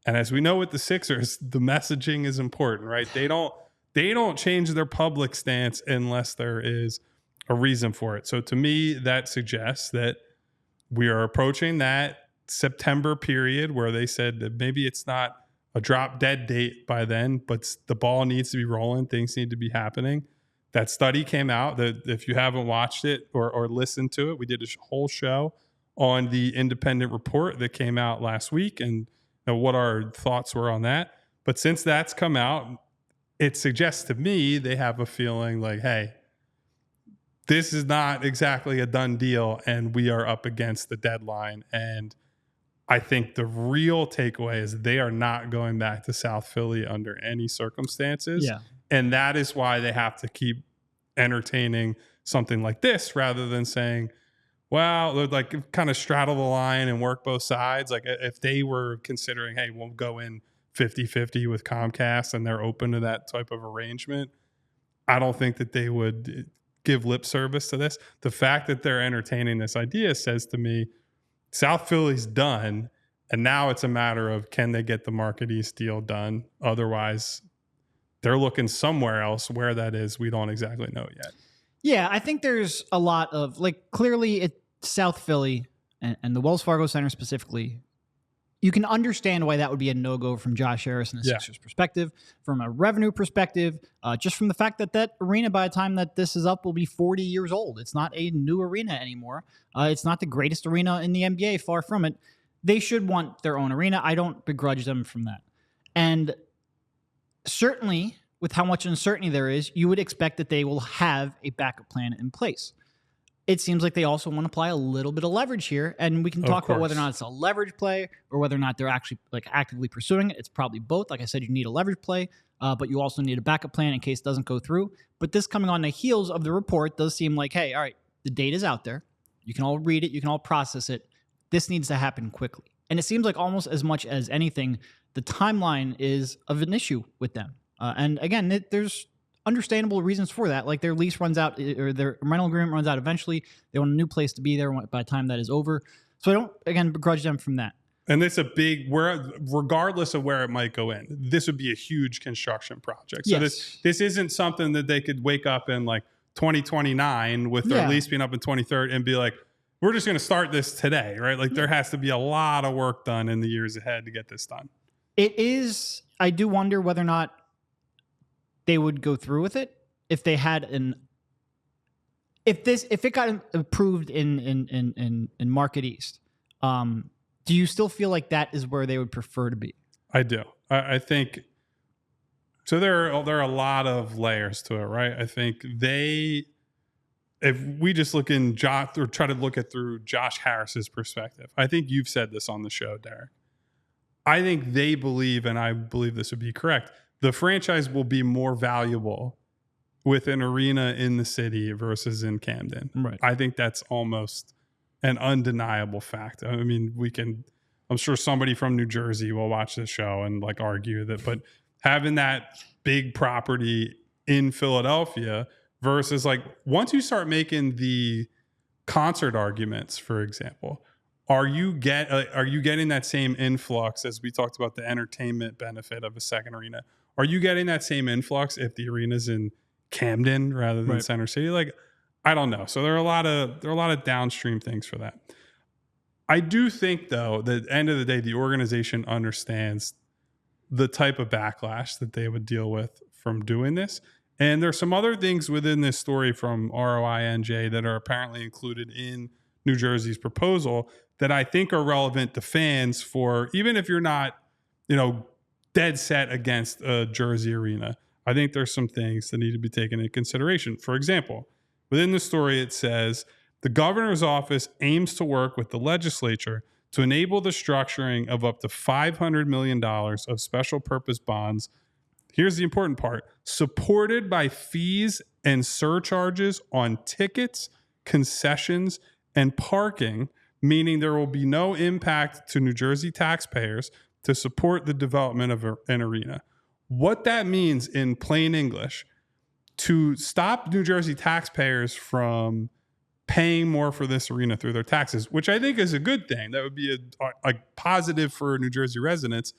And as we know with the Sixers, the messaging is important, right? They don't change their public stance unless there is a reason for it. So to me, that suggests that we are approaching that September period where they said that maybe it's not a drop dead date by then, but the ball needs to be rolling. Things need to be happening. That study came out that if you haven't watched it or listened to it, we did a whole show on the independent report that came out last week and what our thoughts were on that. But since that's come out, it suggests to me they have a feeling like, hey, this is not exactly a done deal and we are up against the deadline. And I think the real takeaway is they are not going back to South Philly under any circumstances. Yeah. And that is why they have to keep entertaining something like this rather than saying, well, they'd like kind of straddle the line and work both sides. Like if they were considering, hey, we'll go in 50-50 with Comcast and they're open to that type of arrangement, I don't think that they would give lip service to this. The fact that they're entertaining this idea says to me, South Philly's done, and now it's a matter of can they get the Market East deal done? Otherwise, they're looking somewhere else. Where that is, we don't exactly know yet. Yeah, I think there's a lot of, like, clearly South Philly and the Wells Fargo Center specifically, you can understand why that would be a no-go from Josh Harris and the Sixers perspective, from a revenue perspective, just from the fact that arena, by the time that this is up, will be 40 years old. It's not a new arena anymore. It's not the greatest arena in the NBA, far from it. They should want their own arena. I don't begrudge them from that. And certainly, with how much uncertainty there is, you would expect that they will have a backup plan in place. It seems like they also want to apply a little bit of leverage here, and we can talk about whether or not it's a leverage play or whether or not they're actually like actively pursuing it. It's probably both. Like I said, you need a leverage play, but you also need a backup plan in case it doesn't go through. But this coming on the heels of the report does seem like, hey, all right, the data's out there. You can all read it. You can all process it. This needs to happen quickly. And it seems like almost as much as anything, the timeline is of an issue with them. And again, there's understandable reasons for that. Like their lease runs out or their rental agreement runs out eventually. They want a new place to be there by the time that is over. So I don't, again, begrudge them from that. And it's a big, regardless of where it might go in, this would be a huge construction project. So this isn't something that they could wake up in like 2029 with their lease being up in 2030 and be like, we're just going to start this today, right? Like there has to be a lot of work done in the years ahead to get this done. It is, I do wonder whether or not they would go through with it if they had if it got approved in Market East. Do you still feel like that is where they would prefer to be? I do. I think so. There are a lot of layers to it, right? I think if we just look in try to look at through Josh Harris's perspective, I think you've said this on the show, Derek. I think they believe, and I believe this would be correct, the franchise will be more valuable with an arena in the city versus in Camden. Right. I think that's almost an undeniable fact. I mean, I'm sure somebody from New Jersey will watch this show and like argue that, but having that big property in Philadelphia versus like once you start making the concert arguments, for example, are you getting that same influx as we talked about the entertainment benefit of a second arena? Are you getting that same influx if the arena's in Camden rather than Center City? Like, I don't know. So there are a lot of downstream things for that. I do think though that at the end of the day, the organization understands the type of backlash that they would deal with from doing this. And there's some other things within this story from ROI-NJ that are apparently included in New Jersey's proposal that I think are relevant to fans for, even if you're not, dead set against a Jersey arena. I think there's some things that need to be taken into consideration. For example, within the story, it says the governor's office aims to work with the legislature to enable the structuring of up to $500 million of special purpose bonds. Here's the important part: supported by fees and surcharges on tickets, concessions, and parking, meaning there will be no impact to New Jersey taxpayers to support the development of an arena. What that means in plain English, to stop New Jersey taxpayers from paying more for this arena through their taxes, which I think is a good thing. That would be a positive for New Jersey residents.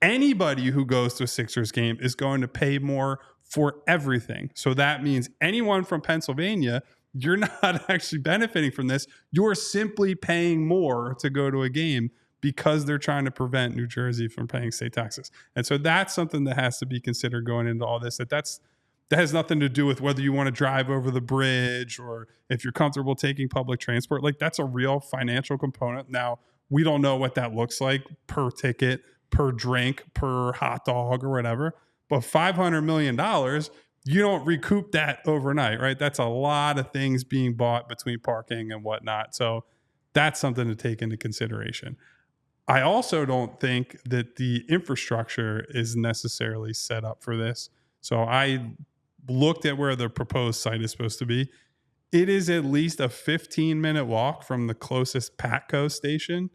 anybody who goes to a Sixers game is going to pay more for everything. So that means anyone from Pennsylvania, you're not actually benefiting from this. You're simply paying more to go to a game because they're trying to prevent New Jersey from paying state taxes. And so that's something that has to be considered going into all this. That has nothing to do with whether you want to drive over the bridge or if you're comfortable taking public transport. Like, that's a real financial component. Now, we don't know what that looks like per ticket, per drink, per hot dog or whatever. But $500 million, you don't recoup that overnight, right? That's a lot of things being bought between parking and whatnot. So that's something to take into consideration. I also don't think that the infrastructure is necessarily set up for this. So I looked at where the proposed site is supposed to be. It is at least a 15-minute walk from the closest Patco station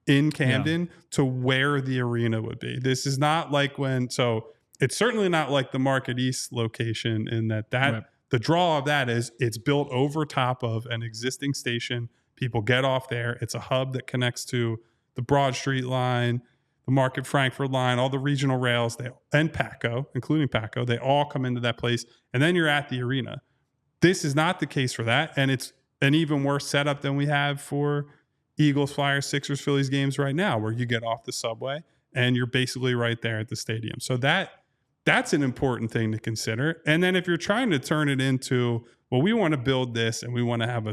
in Camden to where the arena would be. This is not like it's certainly not like the Market East location in that right. The draw of that is it's built over top of an existing station. People get off there. It's a hub that connects to the Broad Street line, the Market Frankford line, all the regional rails, and Patco, including Patco, they all come into that place. And then you're at the arena. This is not the case for that. And it's an even worse setup than we have for Eagles, Flyers, Sixers, Phillies games right now, where you get off the subway and you're basically right there at the stadium. So that's an important thing to consider. And then if you're trying to turn it into, well, we want to build this and we want to have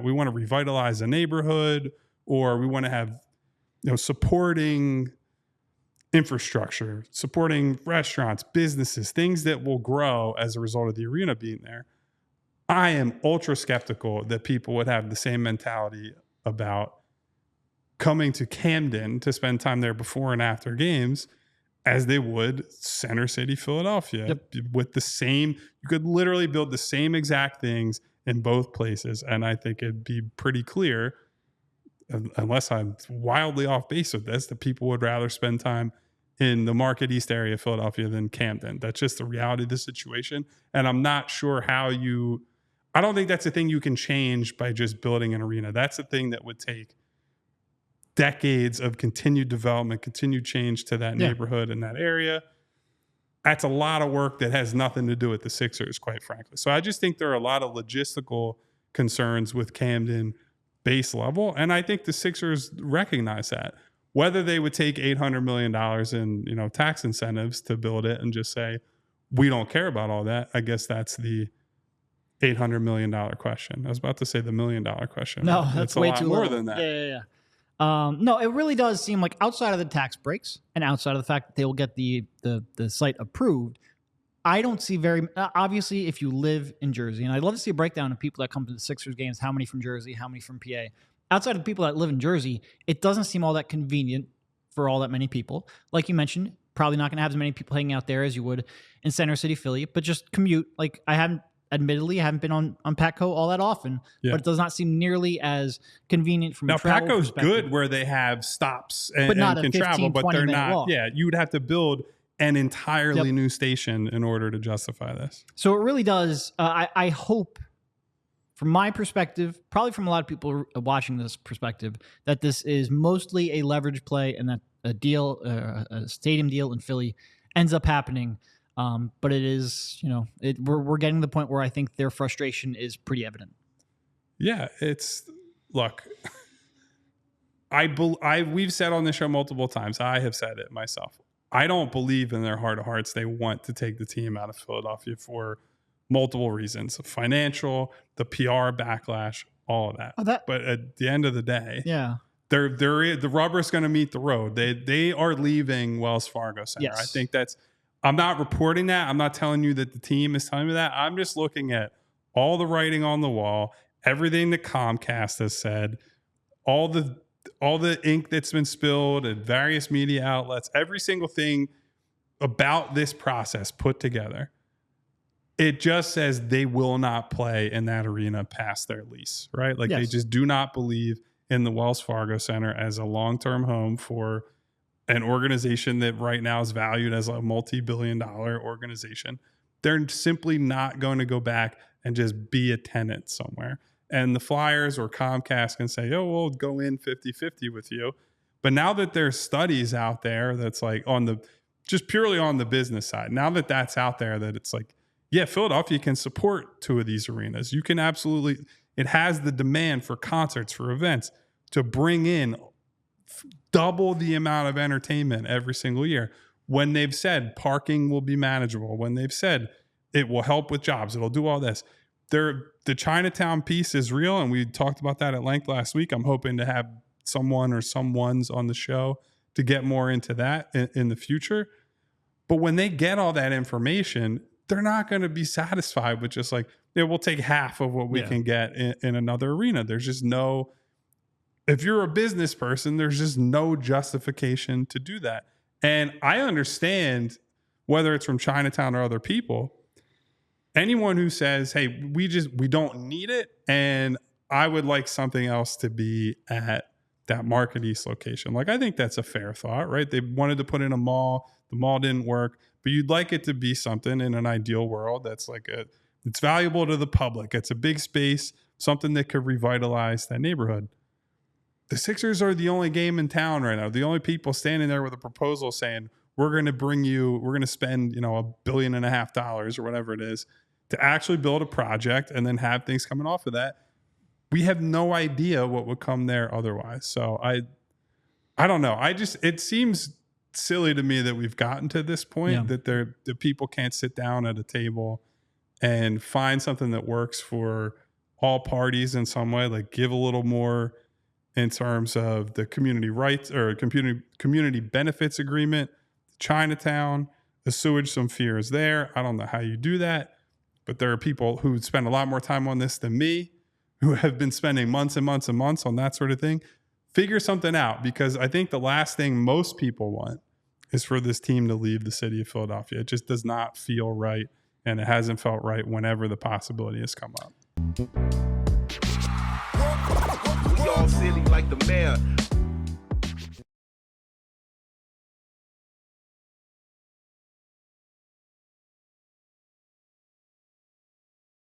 we want to revitalize a neighborhood, or we want to have, supporting infrastructure, supporting restaurants, businesses, things that will grow as a result of the arena being there. I am ultra skeptical that people would have the same mentality about coming to Camden to spend time there before and after games as they would Center City, Philadelphia. With the same, you could literally build the same exact things in both places. And I think it'd be pretty clear, unless I'm wildly off base with this, that people would rather spend time in the Market East area of Philadelphia than Camden. That's just the reality of the situation. And I'm not sure I don't think that's a thing you can change by just building an arena. That's a thing that would take decades of continued development, continued change to that neighborhood and that area. That's a lot of work that has nothing to do with the Sixers, quite frankly. So I just think there are a lot of logistical concerns with Camden base level. And I think the Sixers recognize that. Whether they would take $800 million in tax incentives to build it and just say, we don't care about all that, I guess that's the $800 million question. I was about to say the $1 million question. No, that's way too more low. than that. Yeah. No, it really does seem like, outside of the tax breaks and outside of the fact that they will get the site approved, I don't see obviously, if you live in Jersey, and I'd love to see a breakdown of people that come to the Sixers games, how many from Jersey, how many from PA. Outside of the people that live in Jersey, it doesn't seem all that convenient for all that many people. Like you mentioned, probably not going to have as many people hanging out there as you would in Center City, Philly, but just commute. Like, I haven't been on Patco all that often, but it does not seem nearly as convenient from a travel Patco's perspective. good where they have stops and not can 15, travel, but they're not. Walk. Yeah, you would have to build an entirely new station in order to justify this. So it really does. I hope, from my perspective, probably from a lot of people watching this perspective, that this is mostly a leverage play and that a stadium deal in Philly ends up happening. But it is, we're getting to the point where I think their frustration is pretty evident. Yeah, look, we've said on the show multiple times, I have said it myself, I don't believe in their heart of hearts they want to take the team out of Philadelphia for multiple reasons: financial, the PR backlash, all of that. But at the end of the day, the rubber's going to meet the road. They are leaving Wells Fargo Center. Yes. I think I'm not reporting that. I'm not telling you that the team is telling me that. I'm just looking at all the writing on the wall, everything that Comcast has said, all the ink that's been spilled at various media outlets, every single thing about this process put together. It just says they will not play in that arena past their lease, right? Like, they just do not believe in the Wells Fargo Center as a long-term home for an organization that right now is valued as a multi-billion-dollar organization. They're simply not going to go back and just be a tenant somewhere. And the Flyers or Comcast can say, oh, we'll go in 50-50 with you. But now that there's studies out there that's like just purely on the business side, now that that's out there, that it's like, yeah, Philadelphia can support 2 of these arenas. You can absolutely, it has the demand for concerts, for events, to bring in double the amount of entertainment every single year. When they've said parking will be manageable, when they've said it will help with jobs, it'll do all this. The Chinatown piece is real, and we talked about that at length last week. I'm hoping to have someone or someone's on the show to get more into that in the future. But when they get all that information, they're not going to be satisfied with just like, yeah, we'll take half of what we can get in another arena. There's just no, if you're a business person, there's just no justification to do that. And I understand, whether it's from Chinatown or other people, anyone who says, hey, we don't need it, and I would like something else to be at that Market East location. Like, I think that's a fair thought, right? They wanted to put in a mall. The mall didn't work, but you'd like it to be something in an ideal world that's like it's valuable to the public. It's a big space, something that could revitalize that neighborhood. The Sixers are the only game in town right now. The only people standing there with a proposal saying, we're going to spend, $1.5 billion or whatever it is to actually build a project and then have things coming off of that. We have no idea what would come there otherwise. So I don't know. It seems silly to me that we've gotten to this point, that the people can't sit down at a table and find something that works for all parties in some way, like give a little more in terms of the community rights or community benefits agreement, Chinatown, the sewage, some fears there. I don't know how you do that, but there are people who spend a lot more time on this than me, who have been spending months and months and months on that sort of thing. Figure something out, because I think the last thing most people want is for this team to leave the city of Philadelphia. It just does not feel right, and it hasn't felt right whenever the possibility has come up. We all city like the mayor.